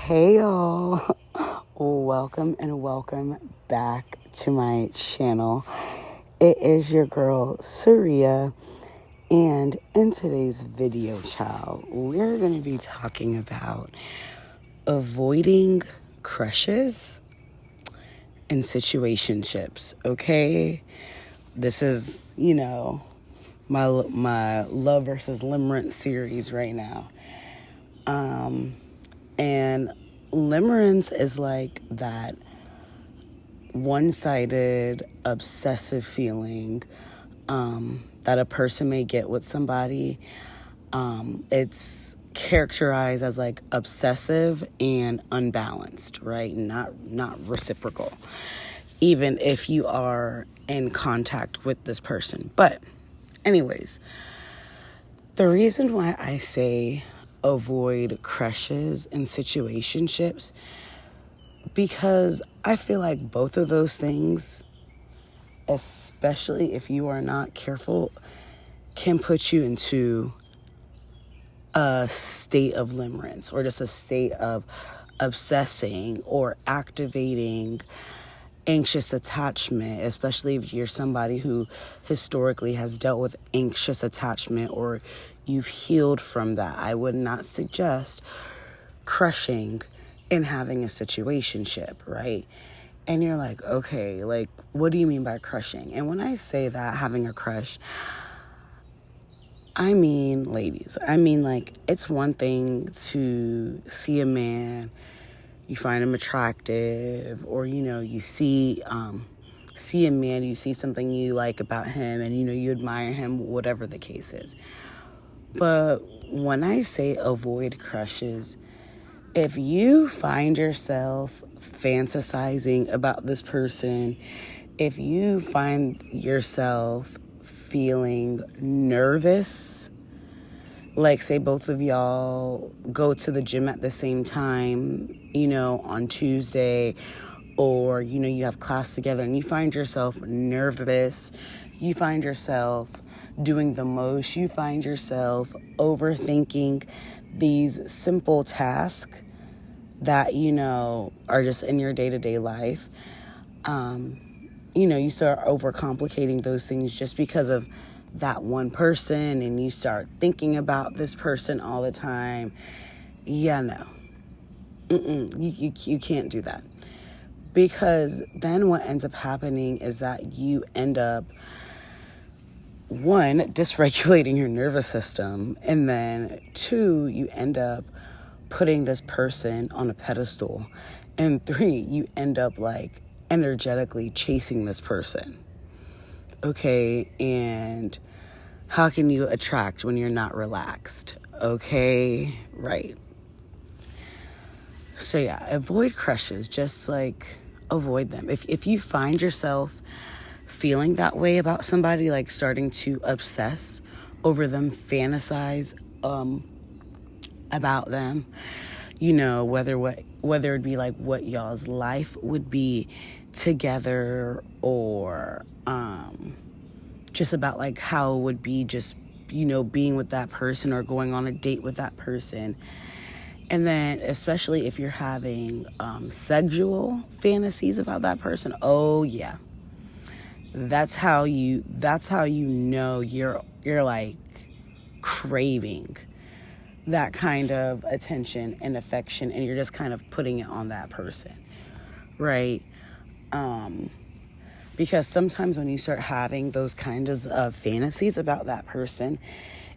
Hey y'all, welcome back to my channel. It is your girl Surya, and in today's video, child, we're going to be talking about avoiding crushes and situationships. Okay, this is my love versus limerence series right now. And limerence is like that one-sided obsessive feeling that a person may get with somebody. It's characterized as like obsessive and unbalanced, right? Not reciprocal, even if you are in contact with this person. But anyways, the reason why I say avoid crushes and situationships, because I feel like both of those things, especially if you are not careful, can put you into a state of limerence or just a state of obsessing or activating anxious attachment, especially if you're somebody who historically has dealt with anxious attachment or you've healed from that. I would not suggest crushing and having a situationship, right? And you're like, okay, like, what do you mean by crushing? And when I say that, having a crush, I mean, ladies, like, it's one thing to see a man, you find him attractive, or, you see a man, you see something you like about him, and, you admire him, whatever the case is. But when I say avoid crushes, if you find yourself fantasizing about this person, if you find yourself feeling nervous, like say both of y'all go to the gym at the same time, on Tuesday, or, you have class together and you find yourself nervous, you find yourself doing the most, you find yourself overthinking these simple tasks that, are just in your day-to-day life. You start overcomplicating those things just because of that one person, and you start thinking about this person all the time. Yeah, no. You can't do that. Because then what ends up happening is that you end up, one, dysregulating your nervous system, and then two, you end up putting this person on a pedestal, and three, you end up like energetically chasing this person. Okay, and how can you attract when you're not relaxed? Okay, right. So yeah, avoid crushes. Just like avoid them. If you find yourself feeling that way about somebody, like starting to obsess over them, fantasize about them, whether it be like what y'all's life would be together, or just about like how it would be just being with that person or going on a date with that person. And then especially if you're having sexual fantasies about that person, oh yeah, that's how you know you're like craving that kind of attention and affection, and you're just kind of putting it on that person, right? Because sometimes when you start having those kinds of fantasies about that person,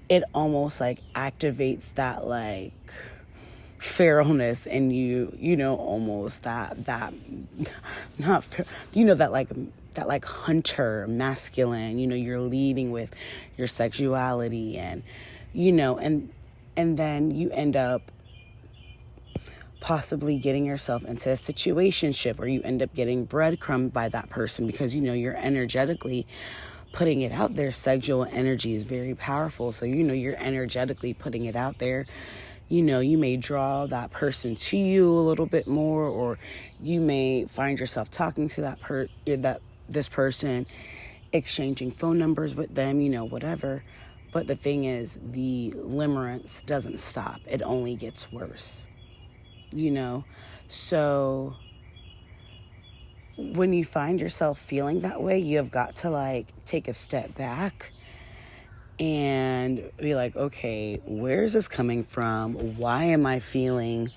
it almost like activates that like feralness in you, almost that not that like hunter masculine, you're leading with your sexuality, and and then you end up possibly getting yourself into a situationship, or you end up getting breadcrumbed by that person because you're energetically putting it out there. Sexual energy is very powerful, so you're energetically putting it out there. You may draw that person to you a little bit more, or you may find yourself talking to this person, exchanging phone numbers with them, whatever. But the thing is, the limerence doesn't stop. It only gets worse. you know? So when you find yourself feeling that way, you have got to like take a step back and be like, okay, where is this coming from? Why am I feeling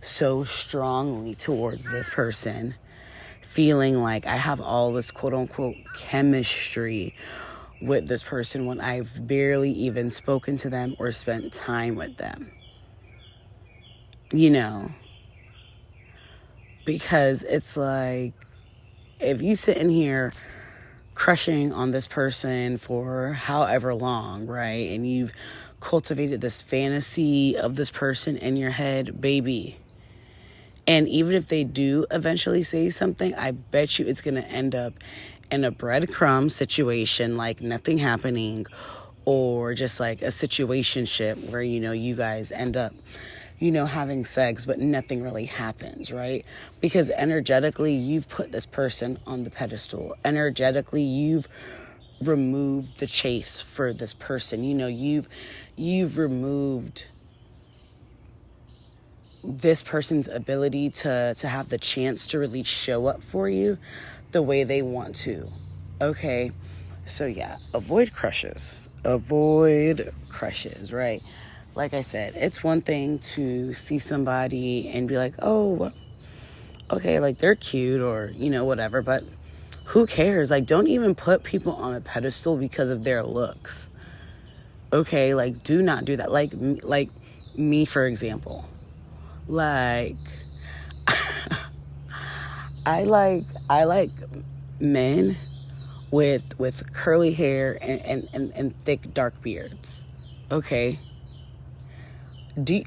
so strongly towards this person? Feeling like I have all this quote unquote chemistry with this person when I've barely even spoken to them or spent time with them. You know, because it's like, if you sit in here crushing on this person for however long, right? And you've cultivated this fantasy of this person in your head, baby. And even if they do eventually say something, I bet you it's going to end up in a breadcrumb situation, like nothing happening, or just like a situationship where, you know, you guys end up, you know, having sex, but nothing really happens, right? Because energetically, you've put this person on the pedestal. Energetically, you've removed the chase for this person. You know, you've removed this person's ability to have the chance to really show up for you the way they want to. Okay? So yeah, avoid crushes. Avoid crushes, right? Like I said, it's one thing to see somebody and be like, oh, okay, like they're cute or, you know, whatever, but who cares? Like, don't even put people on a pedestal because of their looks. Okay? Like, do not do that. Like me, for example. Like, I like men with curly hair and thick dark beards. Okay. Do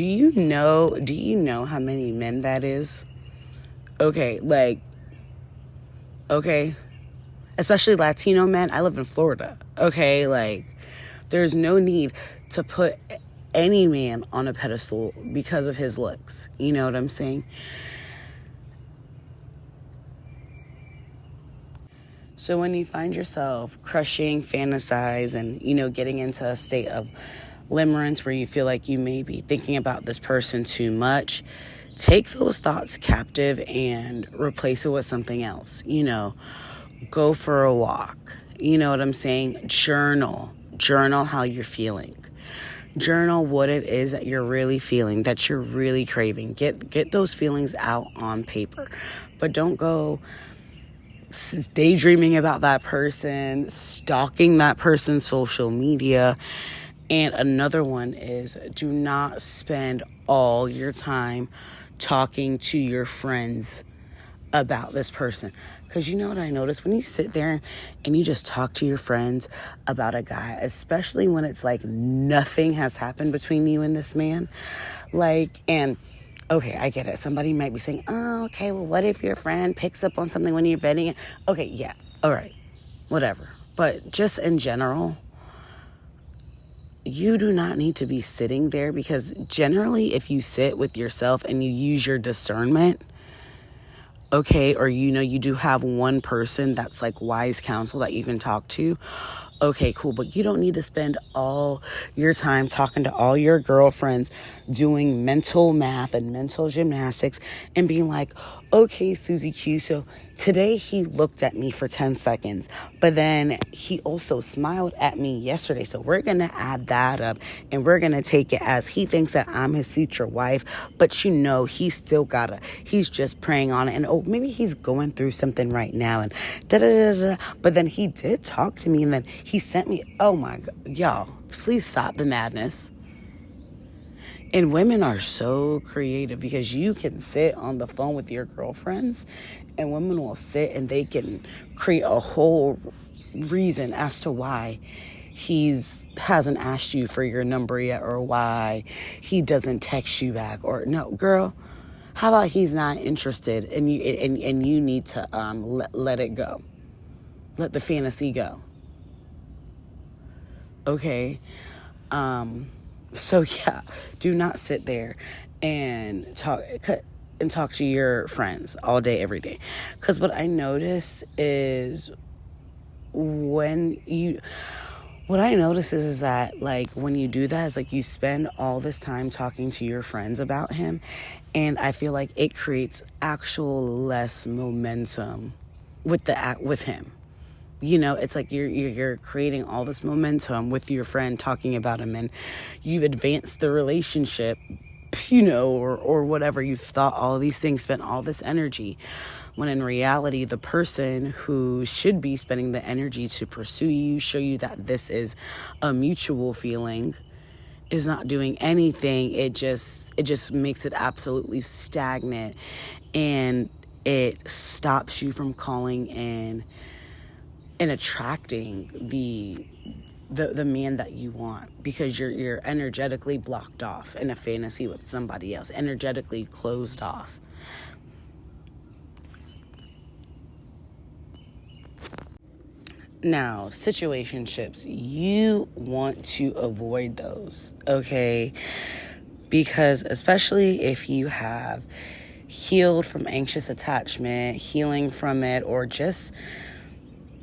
you know how many men that is? Okay, like, okay, especially Latino men. I live in Florida. Okay, like, there's no need to put any man on a pedestal because of his looks. You know what I'm saying? So when you find yourself crushing, fantasize, and, you know, getting into a state of limerence where you feel like you may be thinking about this person too much, take those thoughts captive and replace it with something else. You know, go for a walk. You know what I'm saying? Journal how you're feeling. Journal what it is that you're really feeling, that you're really craving. Get those feelings out on paper. But don't go daydreaming about that person, stalking that person's social media. And another one is, do not spend all your time talking to your friends about this person. Because you know what I noticed? When you sit there and you just talk to your friends about a guy, especially when it's like nothing has happened between you and this man, like, and okay, I get it. Somebody might be saying, oh, okay, well, what if your friend picks up on something when you're vetting it? Okay, yeah, all right, whatever. But just in general, you do not need to be sitting there, because generally if you sit with yourself and you use your discernment, okay, or you know you do have one person that's like wise counsel that you can talk to, okay, cool, but you don't need to spend all your time talking to all your girlfriends, doing mental math and mental gymnastics and being like, okay, Susie Q, so today he looked at me for 10 seconds, but then he also smiled at me yesterday, so we're going to add that up and we're going to take it as he thinks that I'm his future wife, but you know, he's just preying on it, and oh, maybe he's going through something right now, and da-da-da-da, but then he did talk to me, and then he sent me, oh my God, y'all, please stop the madness. And women are so creative, because you can sit on the phone with your girlfriends and women will sit and they can create a whole reason as to why hasn't asked you for your number yet, or why he doesn't text you back, or no, girl, how about he's not interested and you need to let it go. Let the fantasy go. Okay? So yeah, do not sit there and talk to your friends all day, every day. Because what I notice is when what I notice is that, like, when you do that, is like you spend all this time talking to your friends about him, and I feel like it creates actual less momentum with him. You know, it's like you're creating all this momentum with your friend talking about him, and you've advanced the relationship, you know, or whatever. You've thought all these things, spent all this energy, when in reality, the person who should be spending the energy to pursue you, show you that this is a mutual feeling, is not doing anything. It just makes it absolutely stagnant, and it stops you from calling in and attracting the man that you want, because you're energetically blocked off in a fantasy with somebody else, energetically closed off. Now, situationships, you want to avoid those, okay? Because especially if you have healed from anxious attachment, healing from it, or just,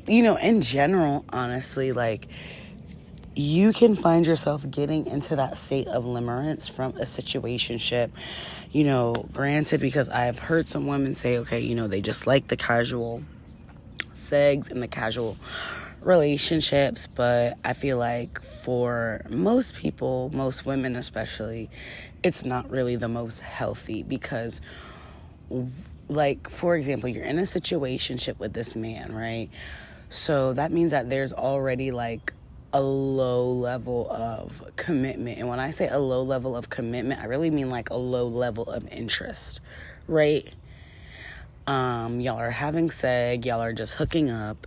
you know, in general, honestly, like, you can find yourself getting into that state of limerence from a situationship. You know, granted, because I've heard some women say, okay, you know, they just like the casual sex and the casual relationships, but I feel like for most people, most women especially, it's not really the most healthy, because, like, for example, you're in a situationship with this man, right? So that means that there's already like a low level of commitment. And when I say a low level of commitment, I really mean like a low level of interest, right? Y'all are having sex, y'all are just hooking up,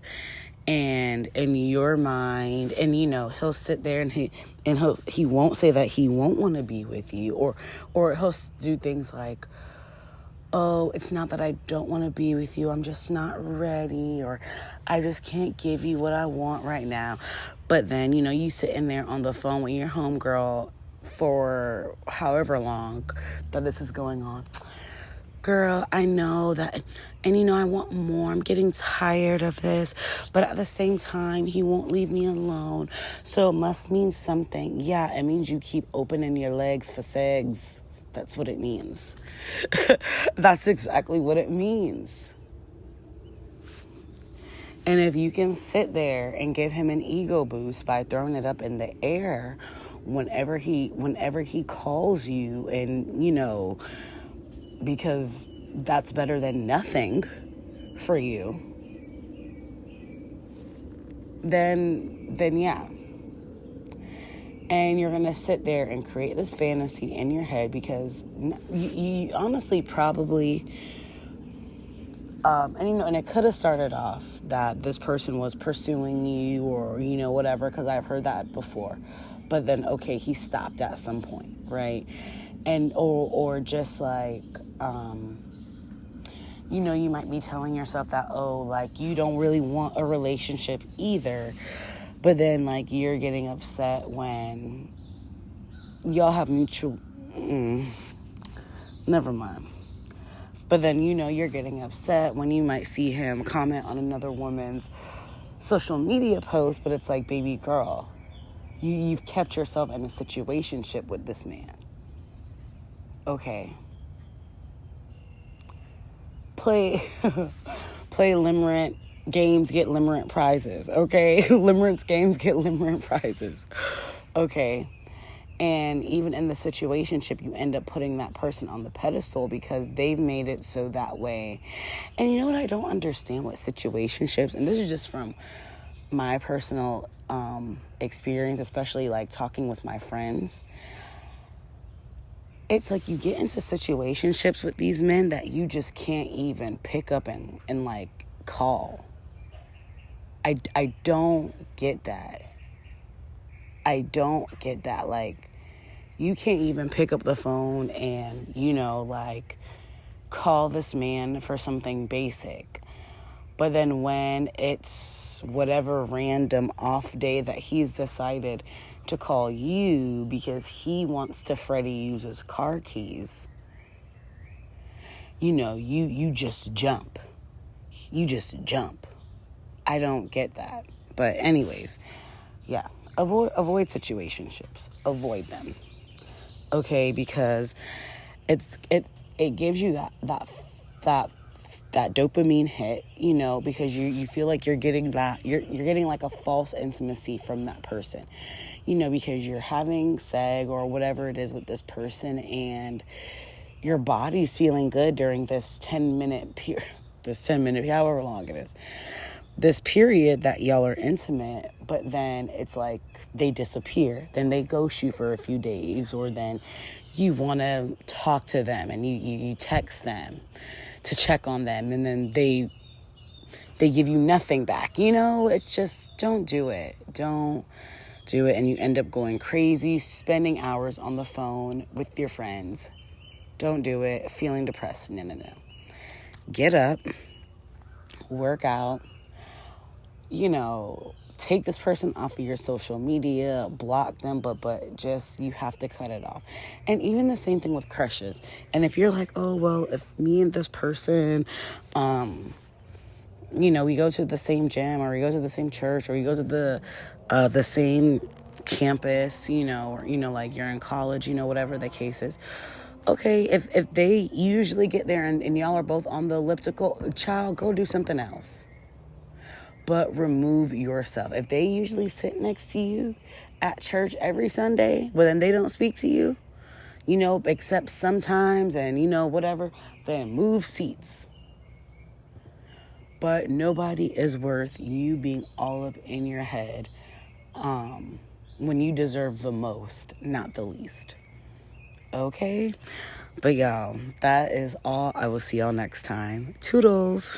and in your mind, and you know, he'll sit there and he won't say that he won't want to be with you, or he'll do things like, oh, it's not that I don't want to be with you, I'm just not ready, or I just can't give you what I want right now. But then, you know, you sitting there on the phone with your homegirl for however long that this is going on. Girl, I know that, and you know, I want more. I'm getting tired of this, but at the same time, he won't leave me alone. So it must mean something. Yeah, it means you keep opening your legs for sex. That's what it means. That's exactly what it means. And if you can sit there and give him an ego boost by throwing it up in the air whenever he calls you, and, you know, because that's better than nothing for you, then yeah. And you're going to sit there and create this fantasy in your head, because you honestly probably, and you know, and it could have started off that this person was pursuing you, or, you know, whatever, because I've heard that before. But then, okay, he stopped at some point, right? And, or just like, you know, you might be telling yourself that, oh, like, you don't really want a relationship either. But then, like, you're getting upset when y'all have mutual... never mind. But then, you know, you're getting upset when you might see him comment on another woman's social media post, but it's like, baby girl, you've kept yourself in a situationship with this man. Okay. Play limerent games, get limerent prizes, okay? Limerence games get limerent prizes, okay? And even in the situationship, you end up putting that person on the pedestal because they've made it so that way. And you know what I don't understand with situationships, and this is just from my personal experience, especially like talking with my friends. It's like you get into situationships with these men that you just can't even pick up and like call. I don't get that. I don't get that. Like, you can't even pick up the phone and, you know, like, call this man for something basic. But then when it's whatever random off day that he's decided to call you because he wants to Freddie use his car keys, you know, you just jump. You just jump. I don't get that. But anyways, yeah, avoid situationships. Avoid them. Okay, because it gives you that that dopamine hit, because you feel like you're getting you're getting like a false intimacy from that person, because you're having sex or whatever it is with this person, and your body's feeling good during this 10-minute period, however long it is, this period that y'all are intimate. But then it's like they disappear, then they ghost you for a few days, or then you want to talk to them and you text them to check on them, and then they give you nothing back. It's just, don't do it. Don't do it. And you end up going crazy, spending hours on the phone with your friends. Don't do it. Feeling depressed. No. Get up, work out, take this person off of your social media, block them, but just, you have to cut it off. And even the same thing with crushes. And if you're like, oh, well, if me and this person, we go to the same gym, or we go to the same church, or we go to the same campus, or, like you're in college, whatever the case is. Okay, if they usually get there and y'all are both on the elliptical, child, go do something else. But remove yourself. If they usually sit next to you at church every Sunday, but then they don't speak to you, except sometimes, and whatever, then move seats. But nobody is worth you being all up in your head when you deserve the most, not the least. Okay? But y'all, that is all. I will see y'all next time. Toodles.